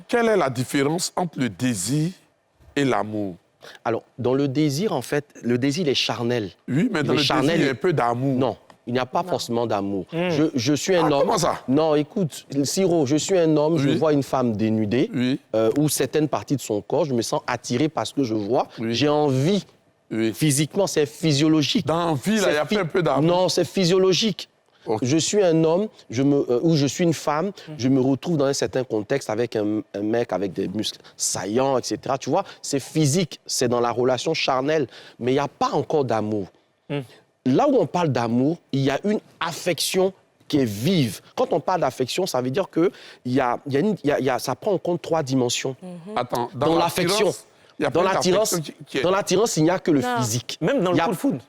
quelle est la différence entre le désir et l'amour? Alors, dans le désir, en fait, le désir il est charnel. Oui, mais dans le désir, il y a un peu d'amour. Non, il n'y a pas forcément d'amour. Je suis un homme... Comment ça? Non, écoute, Siro, je suis un homme, Oui. je vois une femme dénudée, Oui. ou certaines parties de son corps, je me sens attiré par ce que je vois. Oui. J'ai envie. Oui. Physiquement, c'est physiologique. Dans la vie, là, il y a un peu d'amour. Non, c'est physiologique. Ok. Je suis un homme, ou je suis une femme, je me retrouve dans un certain contexte avec un mec avec des muscles saillants, etc. Tu vois, c'est physique, c'est dans la relation charnelle, mais il n'y a pas encore d'amour. Là où on parle d'amour, il y a une affection qui est vive. Quand on parle d'affection, ça veut dire que ça prend en compte 3 dimensions. Attends, Dans l'affection. Dans l'attirance, il n'y a que le physique. Même dans le coup de foudre.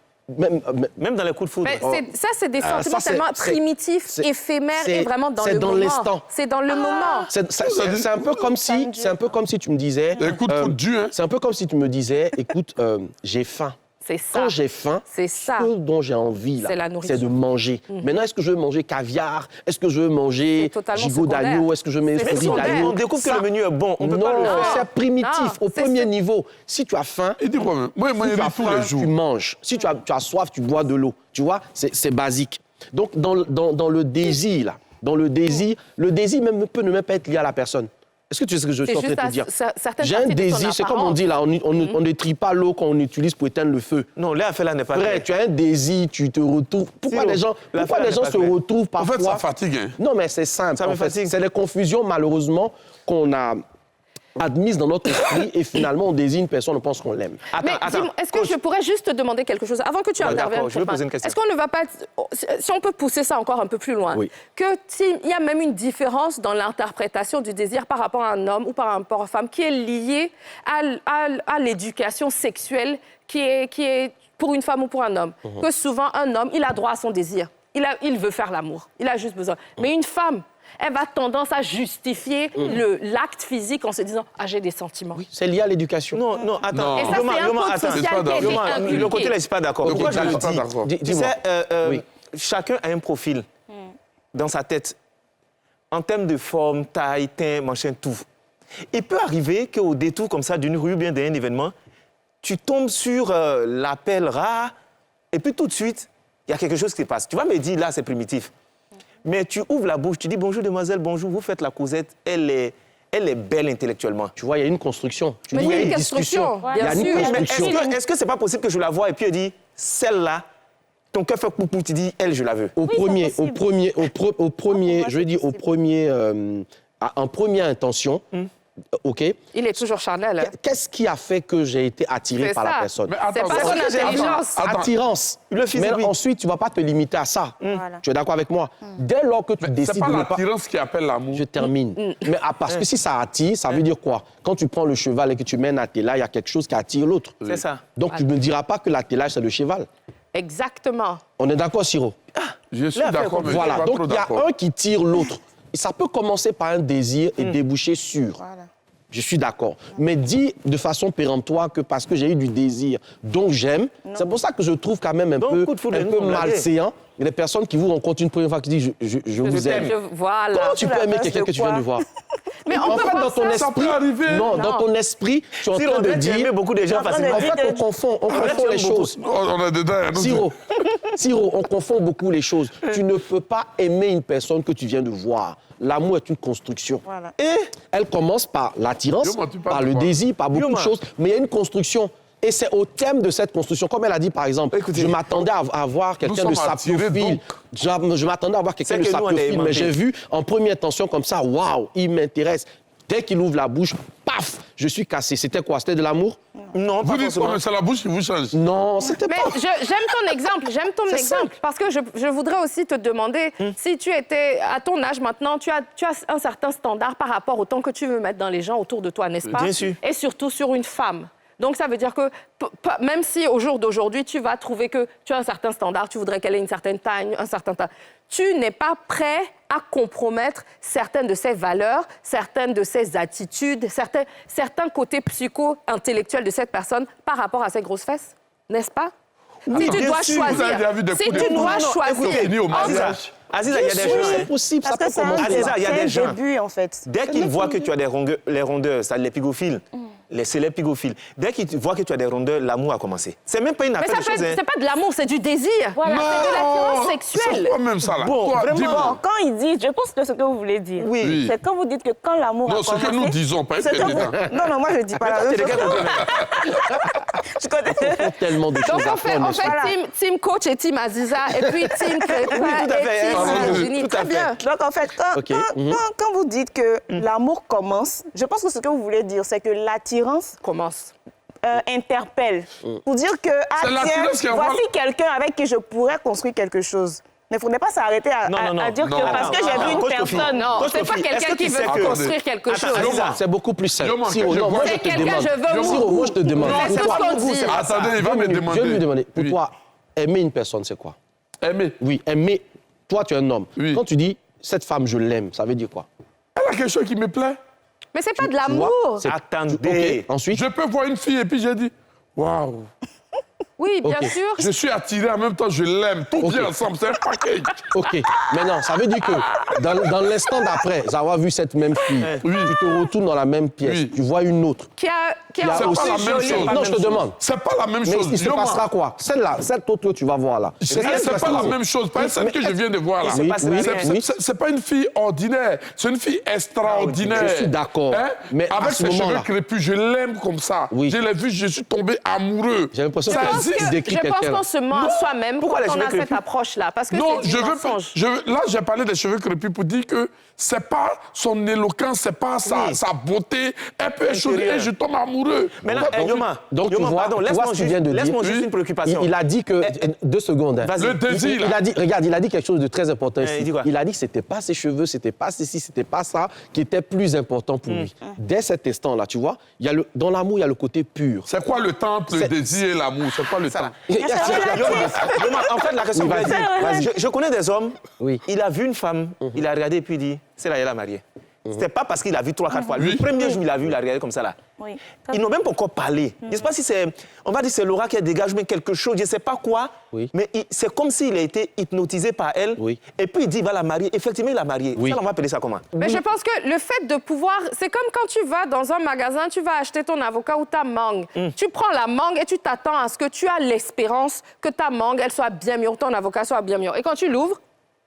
Même dans les coups de foudre. Ça, c'est des sentiments tellement primitifs, éphémères et vraiment dans le moment. C'est dans l'instant. C'est dans le moment. C'est un peu comme si tu me disais... Écoute, hein. C'est un peu comme si tu me disais, écoute, j'ai faim. C'est ça. Quand j'ai faim, ce dont j'ai envie, là, c'est de manger. Maintenant, est-ce que je veux manger caviar? Est-ce que je veux manger gigot d'agneau? Est-ce que je veux manger riz d'agneau? On découvre que le menu est bon. On peut pas le faire. C'est primitif, au premier niveau. Si tu as faim, il dit quoi, moi, si tu as faim, tu manges. Si tu as soif, tu bois de l'eau. Tu vois, c'est basique. Donc, dans le désir, là, le désir même peut ne même pas être lié à la personne. Est-ce que tu sais ce que je suis en train de te dire? J'ai un désir, c'est comme on dit là, on ne trie pas l'eau qu'on utilise pour éteindre le feu. Non, Léa fait là n'est pas vrai. Tu as un désir, tu te retrouves. Pourquoi les gens se retrouvent parfois? En fait, ça fatigue. Hein? Non, mais c'est simple. Ça me fatigue. C'est les confusions, malheureusement, qu'on a admises dans notre esprit et finalement on désigne une personne, on pense qu'on l'aime. Mais est-ce que je pourrais juste te demander quelque chose avant que tu interviennes? Je vais poser une question. Est-ce qu'on ne va pas... Si on peut pousser ça encore un peu plus loin, oui. qu'il y a même une différence dans l'interprétation du désir par rapport à un homme ou par rapport à une femme qui est liée à l'éducation sexuelle qui est pour une femme ou pour un homme. Que souvent, un homme, il a droit à son désir. Il veut faire l'amour. Il a juste besoin. Mais une femme... elle va tendance à justifier l'acte physique en se disant « Ah, j'ai des sentiments. » Oui, c'est lié à l'éducation. Non, attends. Et ça, c'est un code social qui a été inculqué. Le côté là, je ne suis pas d'accord. Pourquoi je le dis? Tu sais, oui. chacun a un profil dans sa tête en termes de forme, taille, teint, machin, tout. Il peut arriver qu'au détour comme ça d'une rue ou bien d'un événement, tu tombes sur l'appel rare et puis tout de suite, il y a quelque chose qui se passe. Tu vas me dire, là, c'est primitif. Mais tu ouvres la bouche, tu dis « Bonjour, demoiselle, bonjour, vous faites la causette, elle est belle intellectuellement. » Tu vois, il y a une construction. Mais il y a une discussion, bien sûr. Est-ce que c'est pas possible que je la vois et puis elle dit « Celle-là, ton cœur fait poupou, tu dis « Elle, je la veux. » En première intention, OK. Il est toujours charnel. Qu'est-ce qui a fait que j'ai été attiré par la personne? C'est pas son intelligence. Attirance. Mais ensuite, tu ne vas pas te limiter à ça. Voilà. Tu es d'accord avec moi? Dès lors que tu décides de ne pas... C'est pas l'attirance qui appelle l'amour. Je termine. Mais parce que si ça attire, ça veut dire quoi? Quand tu prends le cheval et que tu mets un attelage, il y a quelque chose qui attire l'autre. C'est ça. Donc, tu ne me diras pas que l'attelage, c'est le cheval. Exactement. On est d'accord, Siro? Je suis d'accord, mais voilà. je suis pas Donc, trop il y a d'accord. un qui tire l'autre. Et ça peut commencer par un désir et déboucher sur. Voilà. Je suis d'accord. Mais dis de façon péremptoire que parce que j'ai eu du désir, donc j'aime, c'est pour ça que je trouve quand même un peu malséant les personnes qui vous rencontrent une première fois qui disent je vous aime. Voilà. Comment tu peux aimer quelqu'un que tu viens de voir? Mais on peut dans ton esprit, dans ton esprit, tu es en train de dire... beaucoup de gens facilement. En fait, on confond les choses. On a dedans. Siro, on confond beaucoup les choses. Tu ne peux pas aimer une personne que tu viens de voir. L'amour est une construction. Voilà. Et elle commence par l'attirance, par le désir, par beaucoup de choses. Mais il y a une construction. Et c'est au thème de cette construction. Comme elle a dit, par exemple, je m'attendais à voir quelqu'un de sapiophile. Je m'attendais à voir quelqu'un de sapiophile. Mais j'ai vu en première intention comme ça, waouh, il m'intéresse. Dès qu'il ouvre la bouche, paf, je suis cassé. C'était quoi? C'était de l'amour? Non, Vous dites quoi, mais c'est la bouche qui vous change. Non, c'était pas... Mais j'aime ton exemple, parce que je voudrais aussi te demander, si tu étais, à ton âge maintenant, tu as un certain standard par rapport au temps que tu veux mettre dans les gens autour de toi, n'est-ce pas? Bien sûr. Et surtout sur une femme. Donc, ça veut dire que même si au jour d'aujourd'hui, tu vas trouver que tu as un certain standard, tu voudrais qu'elle ait une certaine taille, un certain taille, tu n'es pas prêt à compromettre certaines de ses valeurs, certaines de ses attitudes, certains côtés psycho-intellectuels de cette personne par rapport à ses grosses fesses, n'est-ce pas? Si tu dois sûr, vous avez déjà choisir, vu des si couples tu dois écoutez, choisir, fini au Aziza, mariage. Aziza, il y a des gens. C'est hein. possible, ça Parce peut que c'est commencer. Aziza, il y a des gens. début, en fait. Dès qu'ils voient que tu as les rondeurs, c'est les pigophiles, les célèbres pigophiles, dès qu'ils voient que tu as des rondeurs, l'amour a commencé. C'est même pas une mais affaire ça de peut choses. être- hein. c'est pas de l'amour, c'est du désir. Voilà. C'est de l'attirance sexuelle. C'est pas même ça, là. Bon, Toi, vraiment. dis-moi. Bon, quand il dit, je pense que ce que vous voulez dire, Oui. Oui. c'est quand vous dites que quand l'amour a Non, ce commencé... que nous disons, pas c'est être que dedans. Non, non, moi je dis pas la Toi, même t'es des chose. gars qu'on connaît. Je connais. Tellement de Donc choses à on fait, faire. on n'est-ce fait pas? team coach et team Aziza, et puis team Crépin Oui, tout à fait, et team hein. Virginie. Tout à Très fait. bien. Donc en fait, Ok. quand vous dites que l'amour commence, je pense que ce que vous voulez dire, c'est que l'attirance Commence. interpelle. Pour dire que, C'est l'attirance qui envoie- voici quelqu'un avec qui je pourrais construire quelque chose. Mais il ne faudrait pas s'arrêter à dire non. que parce que j'ai vu une Coach Kofi. personne... Non, Coach c'est pas Kofi, est-ce quelqu'un que tu qui sais veut que- construire quelque Attends, chose. Aziza, C'est beaucoup plus simple. Yo, man, Siro, je non, moi vois- je C'est te quelqu'un, demande. je veux Siro, moi je te demande. C'est Pour tout toi, ce qu'on dit. Attendez, il va me je vais demander. lui demander. Pour Oui. toi, aimer une personne, c'est quoi? Aimer. Oui, aimer. Toi, tu es un homme. Oui. Quand tu dis cette femme, je l'aime, ça veut dire quoi? Elle a quelque chose qui me plaît. Mais c'est pas de Tu vois, l'amour. c'est- Attendez. Ok, ensuite. Je peux voir une fille et puis j'ai dit, waouh, Oui, bien Ok. sûr. je suis attiré, en même temps je l'aime. Tout Ok. vient ensemble, c'est un package. Ok, maintenant, ça veut dire que dans l'instant d'après avoir vu cette même fille, Oui. tu te retournes dans la même pièce, Oui. tu vois une autre. Qui a C'est pas aussi la même joli. chose. Non, je te demande. C'est pas la même Mais chose. il se Yo, man, passera quoi? Celle-là, cette autre que tu vas voir là. C'est pas la même chose, pas celle que je viens de voir là. Il se passe rien. C'est pas une fille ordinaire, c'est une fille extraordinaire. Je suis d'accord. Mais à avec ce ses cheveux moment-là- crépus, je l'aime comme ça. Oui. Je l'ai vu, je suis tombé amoureux. J'ai l'impression Ça que Parce existe. tu décris je pense quelqu'un. qu'on se ment à soi-même Pourquoi les quand on cheveux a cette crépus approche-là. Parce que Non, c'est du mensonge. là, j'ai parlé des cheveux crépus pour dire que c'est pas son éloquence, c'est pas Oui. sa beauté. Elle peut échouer Intérieur. et je tombe amoureux. Maintenant, Donc, Yoma, donc tu Yoma, vois, pardon, tu vois laisse-moi ce qu'il juste, vient de dire. laisse-moi juste Oui. une préoccupation. Il a dit que... 2 secondes. hein. Vas-y. Le désir, Il là. a dit, regarde, il a dit quelque chose de très important ici. il dit quoi? Il a dit que c'était pas ses cheveux, c'était pas ceci, c'était pas ça qui était plus important pour lui. Dès cet instant-là, tu vois, dans l'amour, il y a le côté pur. C'est quoi le temps entre le C'est- désir et l'amour? C'est quoi le temps? Yoma, en fait, la question Oui, que vas-y, je vas-y. dire, je connais des hommes, Oui. il a vu une femme, il a regardé et puis il dit, c'est là, il a marié. C'était pas parce qu'il a vu 3-4 fois. Oui. Le premier jour, il a vu, il a regardé comme ça là. Oui. Ils n'ont même pas encore parlé. Je ne sais pas si c'est, on va dire c'est Laura qui dégage mais quelque chose, je ne sais pas quoi. Oui. Mais c'est comme s'il a été hypnotisé par elle. Oui. Et puis il dit, il va la marier. Effectivement, il l'a mariée. Oui. Ça, on va appeler ça comment? Mais je pense que le fait de pouvoir... C'est comme quand tu vas dans un magasin, tu vas acheter ton avocat ou ta mangue. Tu prends la mangue et tu t'attends à ce que tu as l'espérance que ta mangue, elle soit bien mûre, ton avocat soit bien mûr. Et quand tu l'ouvres,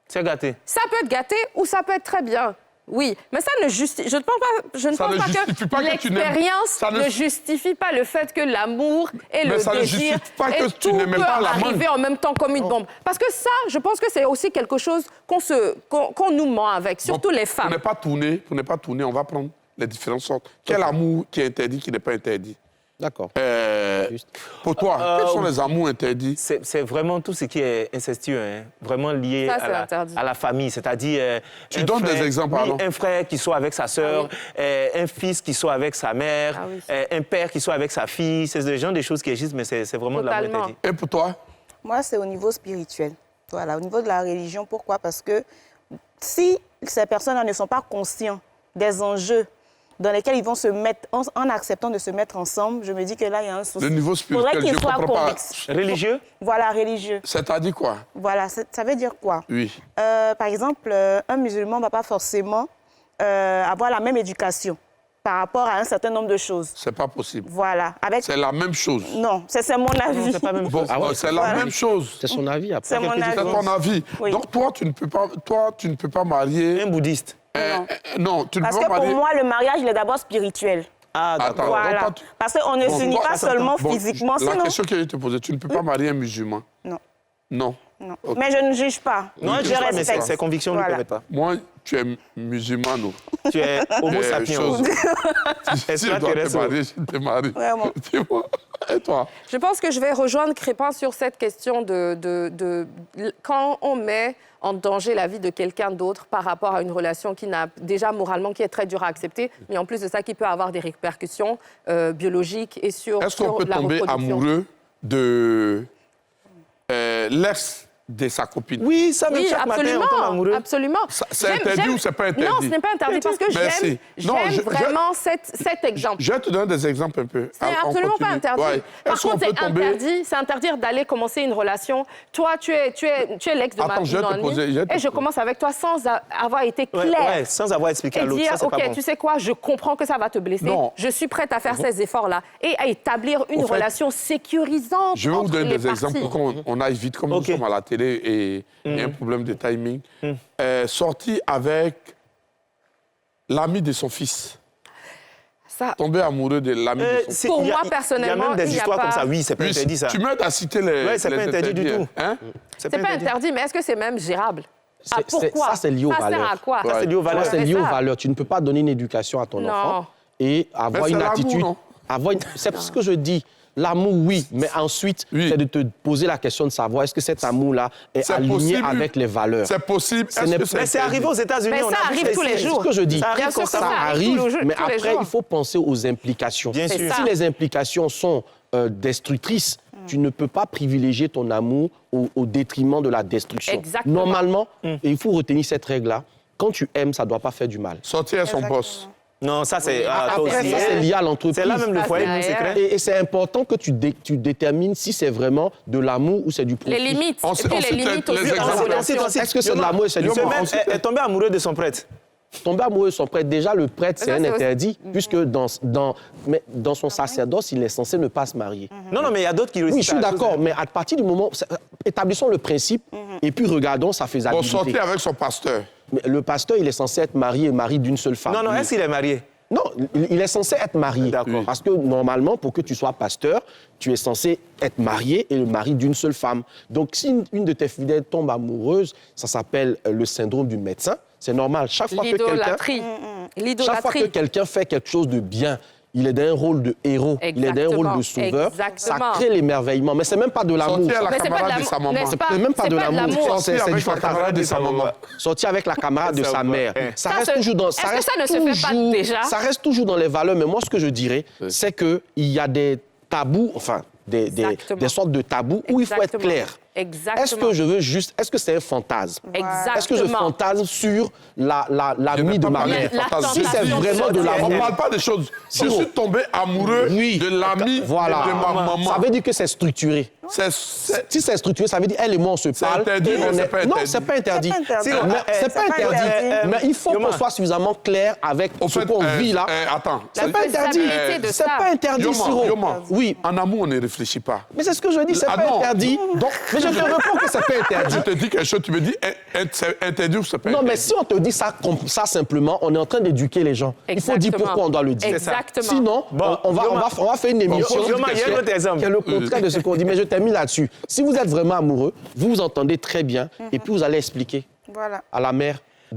C'est gâté. ça peut être gâté ou ça peut être très bien. Oui, mais ça ne justifie... Je ne pense Ça ne pas justifie pas que tu n'aimes- l'expérience ça ne justifie pas le fait que l'amour et Mais le ça ne désir justifie pas que et tu tout n'aimais peut pas la mangue. arriver en même temps comme une bombe. Parce que ça, je pense que c'est aussi quelque chose qu'on nous ment avec, surtout Bon, les femmes. Pour ne pas tourner, on va prendre les différentes sortes. Quel amour qui est interdit, qui n'est pas interdit? D'accord. Juste. Pour toi, quels sont les amours interdits? C'est vraiment tout ce qui est incestueux, hein, vraiment lié Ça, c'est interdit. à la famille. C'est-à-dire. Tu un donnes des frère- exemples, oui, alors. un frère qui soit avec sa sœur, un fils qui soit avec sa mère, Ah oui. un père qui soit avec sa fille. C'est ce genre de choses qui existent, mais c'est vraiment de l'amour Totalement. interdit. Et pour toi? Moi, c'est au niveau spirituel. Voilà, au niveau de la religion. Pourquoi? Parce que si ces personnes-là ne sont pas conscients des enjeux dans lesquels ils vont se mettre, en acceptant de se mettre ensemble, je me dis que là, il y a un souci. Le niveau spirituel, Faudrait qu'ils je soient comprends pas. convicts. Religieux? Voilà, religieux. C'est-à-dire quoi? Voilà, ça veut dire quoi? Oui. Par exemple, un musulman ne va pas forcément avoir la même éducation par rapport à un certain nombre de choses. C'est pas possible. Voilà. Avec... C'est la même chose. Non, c'est mon avis. c'est pas même Bon, chose. c'est la Voilà. même chose. C'est son avis après. C'est mon C'est avis. ton avis. Oui. Donc toi, tu ne peux pas marier. Un bouddhiste. Non, tu ne Parce peux que pas pour marier. moi, le mariage, il est d'abord spirituel. Ah, d'accord. Attends, Voilà. donc, Parce qu'on ne Bon, s'unit bon, pas attends, seulement bon, physiquement, La sinon... question que je te posais, tu ne peux pas marier un musulman. Non, Non. non. Ok. Mais je ne juge pas. Non, je je sais pas, mais respecte. ses convictions ne Voilà. le permettent pas. Moi, tu es musulmano. Tu es homo sapiens. chose. Si je dois te Extraterrestre. marier, je te marie. Vraiment. Dis-moi. Et toi? Je pense que je vais rejoindre Crépin sur cette question de quand on met en danger la vie de quelqu'un d'autre par rapport à une relation qui n'a déjà moralement qui est très dure à accepter, mais en plus de ça qui peut avoir des répercussions biologiques et sur Est-ce qu'on sur peut la tomber reproduction. amoureux de l'ex de sa copine. Oui, ça, même Oui, chaque matin, on tombe absolument, amoureux. absolument. C'est J'aime- interdit j'aime- ou c'est pas interdit? Non, ce n'est pas interdit parce que Merci. Non, j'aime vraiment cet exemple. Je vais te donner des exemples un peu. C'est absolument pas interdit. Ouais. Par Est-ce qu'on contre, peut tomber... c'est interdire d'aller commencer une relation. Toi, tu es l'ex de Attends, je vais te Nani, poser- je vais te et je commence avec toi sans avoir été Ouais, clair. ouais, sans avoir expliqué à Et l'autre, dire, ça, c'est OK, pas bon. tu sais quoi, je comprends que ça va te blesser. Non. Je suis prête à faire ces efforts-là et à établir une Au fait, relation sécurisante Je vais vous entre donner les des exemples parties. pour qu'on aille vite. Comme Ok. nous sommes à la télé et il y a un problème de timing. Sorti avec l'ami de son fils. Ça, Tombé amoureux de l'ami de son fils. Pour moi, Il y a personnellement, même il des y a histoires pas- comme ça. Oui, c'est pas Oui, interdit, ça. Tu m'aides à citer les. Ouais, c'est les pas interdit du interdits, tout. hein? c'est pas interdit, mais est-ce que c'est même gérable? Ah, pourquoi? Ça, c'est lié aux Ça sert valeurs. à quoi? Ça, c'est lié aux valeurs. Ça, c'est lié C'est aux ça. valeurs. Tu ne peux pas donner une éducation à ton Non. enfant et avoir Mais une c'est l'amour, attitude. non? C'est ce que je dis. L'amour, oui, mais ensuite, Oui. c'est de te poser la question de savoir est-ce que cet amour-là est C'est aligné possible. avec les valeurs. C'est possible. Ce Est-ce n'est- que Mais c'est interdit? arrivé aux États-Unis. Mais on ça a vu arrive tous les ici. jours. C'est ce que je dis. Ça arrive Bien sûr comme que ça. ça arrive tous les mais tous les après, jours. il faut penser aux implications. Bien sûr. Si les implications sont destructrices, tu ne peux pas privilégier ton amour au détriment de la destruction. Exactement. Normalement, et il faut retenir cette règle-là, quand tu aimes, ça ne doit pas faire du mal. Sortir à son boss. Non, ça, c'est... toi Après, aussi, ça, c'est lié à l'entreprise. C'est là même le Ça, foyer, c'est nous, c'est ailleurs. clair. Et c'est important que tu détermines si c'est vraiment de l'amour ou c'est du profit. Les limites. On Et sait- puis on les sait limites les aussi exemples. dans la relation. Est-ce que c'est de l'amour et c'est du Ce profit? même est tombé amoureux de son prêtre. Tomber amoureux de son prêtre, déjà le prêtre, c'est ça, un c'est aussi- interdit, puisque mais dans son sacerdoce, il est censé ne pas se marier. Non, non, mais il y a d'autres qui réussissent. Oui, je suis d'accord, mais à partir du moment... Établissons le principe et puis regardons sa Pour faisabilité. sortir avec son pasteur. Mais le pasteur, il est censé être marié et mari d'une seule femme. Non, non, est-ce qu'il est marié? Non, il est censé être marié. D'accord. Parce que normalement, pour que tu sois pasteur, tu es censé être marié et le mari d'une seule femme. Donc, si une de tes fidèles tombe amoureuse, ça s'appelle le syndrome du médecin. C'est normal. Chaque fois que L'idolâtrie. chaque fois que quelqu'un fait quelque chose de bien, il est dans un rôle de héros, il est dans un rôle de sauveur, Exactement. ça crée l'émerveillement. Mais c'est même pas de l'amour. Sortir à la Mais c'est pas de camarade de l'amour, sa maman. n'est-ce pas? C'est même pas C'est de pas de l'amour. l'amour. C'est Sortir du avec la fantasme. camarade de sa maman. Sortir avec la camarade de Ça sa va. mère. Ça reste c'est- toujours dans. est-ce que ça ne se fait pas déjà? Ça reste toujours dans les valeurs. Mais moi, ce que je dirais, c'est qu'il y a des tabous, enfin, des Exactement. sortes de tabous où il faut être Exactement. clair. Exactement. Est-ce que je veux juste. Est-ce que c'est un fantasme? Exactement. Est-ce que je fantasme sur l'ami de ma mère? Si c'est vraiment de On l'amour. ne parle pas des choses. Je suis tombé amoureux Oui. de l'ami Voilà. de ma maman. Ça veut dire que c'est structuré. C'est- Si c'est structuré, ça veut dire elle et moi on se parle. interdit, et mais on c'est est- pas Non, interdit. c'est pas interdit. C'est pas interdit. Mais C'est c'est pas pas interdit. interdit. Mais il faut Yoma. qu'on soit suffisamment clair avec ce qu'on vit là. Attends. C'est pas interdit. faisabilité de C'est ça. pas interdit, Yoma, Siro. Yoma, Oui. en amour, on ne réfléchit pas. Mais c'est ce que je dis, c'est Ah pas non. interdit. Donc, mais je te réponds que c'est pas interdit. Je te dis quelque chose, tu me dis c'est interdit ou c'est pas Non, interdit. mais si on te dit ça, ça simplement, on est en train d'éduquer les gens. Il faut dire Exactement. pourquoi on doit le dire. Exactement. Sinon, Bon, on va faire une émission Yoma, il y a un autre exemple. qui est le contraire de ce qu'on dit. Mais je termine là-dessus. Si vous êtes vraiment amoureux, vous vous entendez très bien et puis vous allez expliquer Voilà. à la mère,